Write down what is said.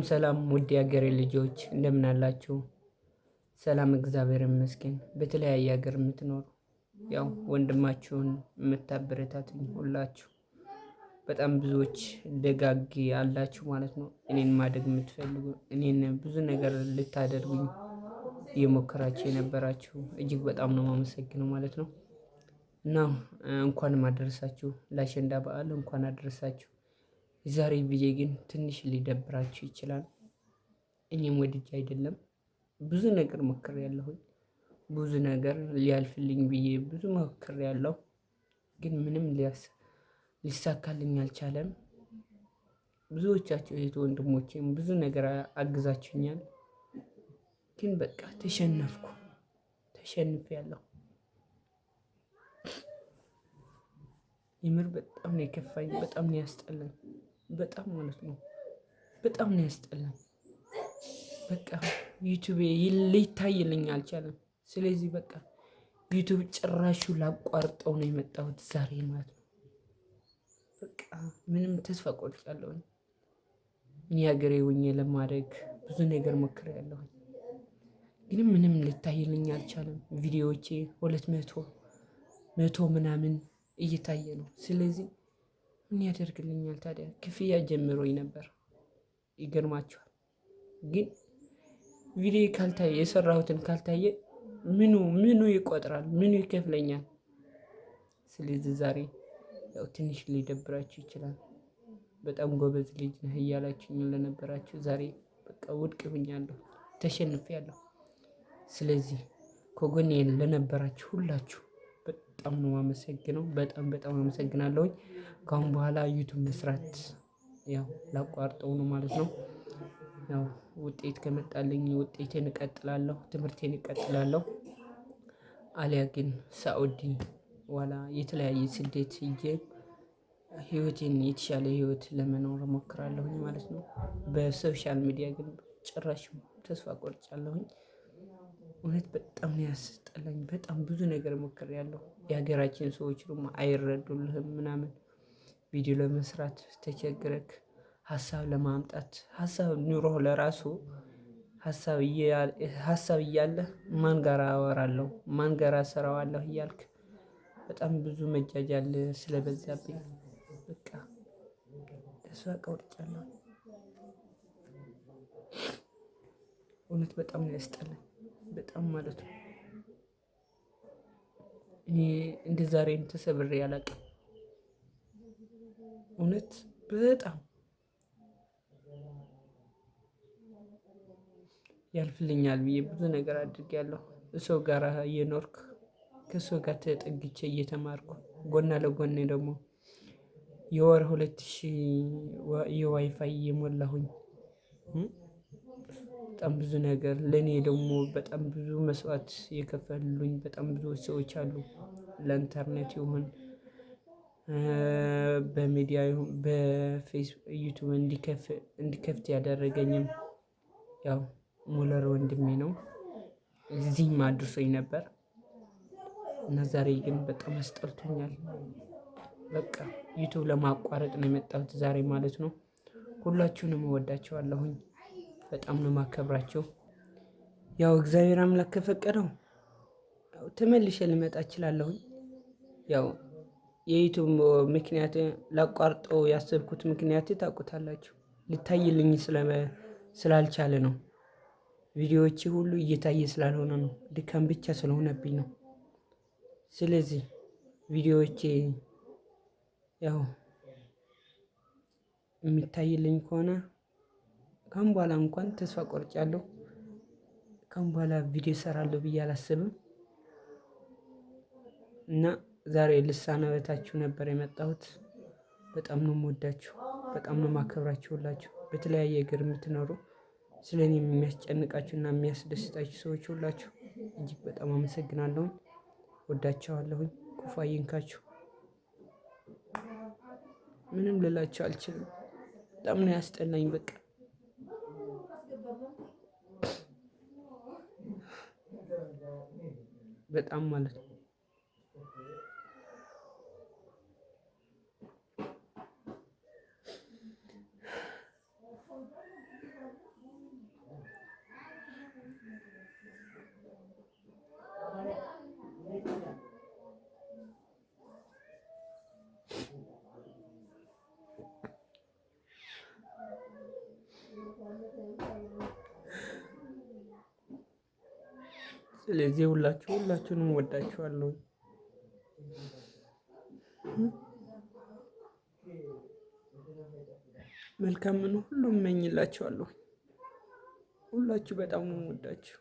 ሰላም ውድ የሀገሬ ልጆች እንደምን አላችሁ? ሰላም እግዚአብሔር ይመስገን። በተለያየ ሀገር የምትኖሩ ያው ወንድማችሁን የምታበረታቱኝ ሁላችሁ በጣም ብዙዎች ደጋግ አላችሁ ማለት ነው። እኔን ማደግ የምትፈልጉ እኔን ብዙ ነገር ልታደርጉኝ እየሞከራችሁ የነበራችሁ እጅግ በጣም ነው የማመሰግነው ማለት ነው። እና እንኳንም አደረሳችሁ ለአሸንዳ በዓል እንኳን አደረሳችሁ። የዛሬ ቪዲዮ ግን ትንሽ ሊደብራችሁ ይችላል። እኔም ወድጄ አይደለም ብዙ ነገር ሞክሬያለሁኝ። ብዙ ነገር ሊያልፍልኝ ብዬ ብዙ ሞክሬያለሁ። ግን ምንም ሊሳካልኝ አልቻለም። ብዙዎቻችሁ እህት ወንድሞቼም ብዙ ነገር አግዛችሁኛል። ግን በቃ ተሸንፌያለሁ። የምር በጣም ነው የከፋኝ፣ በጣም ነው ያስጠላኝ። በጣም ማለት ነው በጣም ነው ያስጠላኝ። በቃ ዩቲዩብ ሊታይልኝ አልቻለም። ስለዚህ በቃ ዩቲዩብ ጭራሹ ላቋርጠው ነው የመጣሁት ዛሬ ማለት ነው። በቃ ምንም ተስፋ ቆርጫለሁኝ። እኔ ሀገሬ ሆኜ ለማድረግ ብዙ ነገር ሞክሬያለሁኝ። ግን ምንም ሊታይልኝ አልቻለም። ቪዲዮዎቼ 200 ምናምን እየታየ ነው። ስለዚህ ምን ያደርግልኛል ታዲያ? ክፍያ ጀምሮኝ ነበር። ይገርማችኋል። ግን ቪዲዮ ካልታየ የሰራሁትን ካልታየ ምኑ ይቆጥራል? ምኑ ይከፍለኛል? ስለዚህ ዛሬ ያው ትንሽ ሊደብራችሁ ይችላል። በጣም ጎበዝ ልጅ ነህ እያላችሁኝ ለነበራችሁ ዛሬ በቃ ውድቅ ሆኛለሁ፣ ተሸንፌያለሁ። ስለዚህ ከጎኔ ለነበራችሁ ሁላችሁ በጣም ነው የማመሰግነው። በጣም አመሰግናለሁኝ። ከአሁን በኋላ ዩቲዩብ መስራት ያው ላቋርጠው ነው ማለት ነው። ያው ውጤት ከመጣልኝ ውጤቴን እቀጥላለሁ፣ ትምህርቴን እቀጥላለሁ። አሊያ ግን ሳኡዲ ዋላ የተለያየ ስደት ሄጄ ህይወቴን የተሻለ ህይወት ለመኖር እሞክራለሁኝ ማለት ነው። በሶሻል ሚዲያ ግን ጭራሽ ተስፋ ቆርጫለሁኝ። እውነት በጣም ነው ያስጠላኝ። በጣም ብዙ ነገር ሞክሬያለሁ። የሀገራችን ሰዎች ደግሞ አይረዱልህም ምናምን። ቪዲዮ ለመስራት ተቸግረክ ሀሳብ ለማምጣት ሀሳብ ኑሮህ ለራሱ ሀሳብ እያለህ ማን ጋር አወራለሁ ማን ጋር እሰራዋለሁ እያልክ በጣም ብዙ መጃጃል ስለበዛብኝ በቃ ተስፋ ቆርጫለሁ። እውነት በጣም ነው ያስጠላኝ። በጣም ማለት ነው። እኔ እንደ ዛሬም ተሰብሬ አላውቅም። እውነት በጣም ያልፍልኛል ብዬ ብዙ ነገር አድርጌያለሁ። ሰው ጋር እየኖርክ ከሰው ጋር ተጠግቼ እየተማርኩ ጎና ለጎኔ ደግሞ የወር 2000 የዋይፋይ እየሞላሁኝ በጣም ብዙ ነገር ለኔ ደግሞ በጣም ብዙ መስዋዕት የከፈሉልኝ በጣም ብዙ ሰዎች አሉ። ለኢንተርኔት ይሁን በሚዲያ ይሁን በፌስቡክ ዩቲዩብ እንዲከፍት ያደረገኝም ያው ሙለር ወንድሜ ነው። እዚህም አድርሶኝ ነበር እና ዛሬ ግን በጣም አስጠልቶኛል። በቃ ዩቲዩብ ለማቋረጥ ነው የመጣሁት ዛሬ ማለት ነው። ሁላችሁንም እወዳችኋለሁኝ። በጣም ነው የማከብራችሁ። ያው እግዚአብሔር አምላክ ከፈቀደው ተመልሼ ልመጣ እችላለሁኝ። ያው የዩቲዩብ ምክንያት ላቋርጠው ያሰብኩት ምክንያት ታውቁታላችሁ። ሊታይልኝ ስላልቻለ ነው። ቪዲዮዎቼ ሁሉ እየታየ ስላልሆነ ነው። ድካም ብቻ ስለሆነብኝ ነው። ስለዚህ ቪዲዮዎቼ ያው የሚታይልኝ ከሆነ ካሁን በኋላ እንኳን ተስፋ ቆርጫለሁ። ካሁን በኋላ ቪዲዮ እሰራለሁ ብዬ አላስብም። እና ዛሬ ልሰናበታችሁ ነበር የመጣሁት። በጣም ነው የምወዳችሁ፣ በጣም ነው የማከብራችሁ ሁላችሁ። በተለያየ ሀገር የምትኖሩ ስለኔ የሚያስጨንቃችሁና የሚያስደስታችሁ ሰዎች ሁላችሁ እጅግ በጣም አመሰግናለሁኝ። ወዳችኋለሁኝ። ክፉ አይንካችሁ። ምንም ልላችሁ አልችልም። በጣም ነው ያስጠላኝ በቃ በጣም ማለት ነው። ስለዚህ ሁላችሁንም ወዳችኋለሁ። መልካምን ሁሉ እመኝላችኋለሁ። ሁላችሁ በጣም ነው የምወዳችሁ።